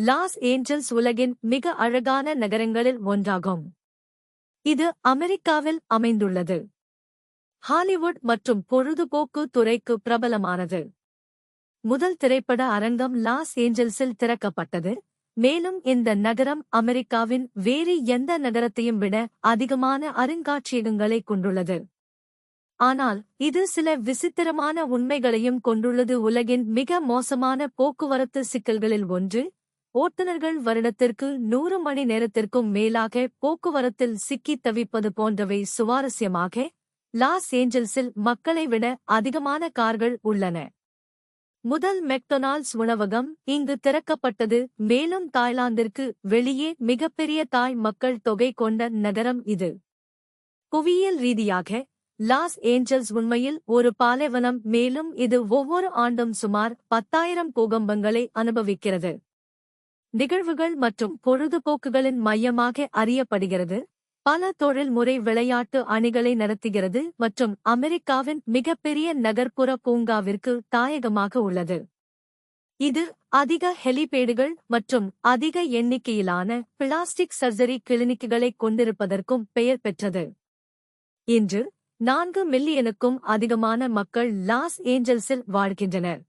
Los Angeles உலகின் மிக அழகான நகரங்களில் ஒன்றாகும். இது அமெரிக்காவில் அமைந்துள்ளது. ஹாலிவுட் மற்றும் பொழுதுபோக்கு துறைக்கு பிரபலமானது. முதல் திரைப்பட அரங்கம் லாஸ் ஏஞ்சல்ஸில் திறக்கப்பட்டது, மேலும் இந்த நகரம் அமெரிக்காவின் வேறு எந்த நகரத்தையும் விட அதிகமான அருங்காட்சியகங்களைக் கொண்டுள்ளது. ஆனால் இது சில விசித்திரமான உண்மைகளையும் கொண்டுள்ளது. உலகின் மிக மோசமான போக்குவரத்து சிக்கல்களில் ஒன்று, ஓட்டுநர்கள் வருடத்திற்கு 100 மணி நேரத்திற்கும் மேலாக போக்குவரத்தில் சிக்கித் தவிப்பது போன்றவை. சுவாரஸ்யமாக, லாஸ் ஏஞ்சல்ஸில் மக்களை விட அதிகமான கார்கள் உள்ளன. முதல் மெக்டொனால்ட்ஸ் உணவகம் இங்கு திறக்கப்பட்டது, மேலும் தாய்லாந்திற்கு வெளியே மிகப்பெரிய தாய் மக்கள் தொகை கொண்ட நகரம் இது. புவியியல் ரீதியாக லாஸ் ஏஞ்சல்ஸ் உண்மையில் ஒரு பாலைவனம், மேலும் இது ஒவ்வொரு ஆண்டும் சுமார் 10,000 பூகம்பங்களை அனுபவிக்கிறது. நிகழ்வுகள் மற்றும் பொழுதுபோக்குகளின் மையமாக அறியப்படுகிறது, பல தொழில்முறை விளையாட்டு அணிகளை நடத்துகிறது மற்றும் அமெரிக்காவின் மிகப்பெரிய நகர்ப்புற பூங்காவிற்கு தாயகமாக உள்ளது. இது அதிக ஹெலிபேடுகள் மற்றும் அதிக எண்ணிக்கையிலான பிளாஸ்டிக் சர்ஜரி கிளினிக்குகளைக் கொண்டிருப்பதற்கும் பெயர் பெற்றது. இன்று 4 மில்லியனுக்கும் அதிகமான மக்கள் லாஸ் ஏஞ்சல்ஸில் வாழ்கின்றனர்.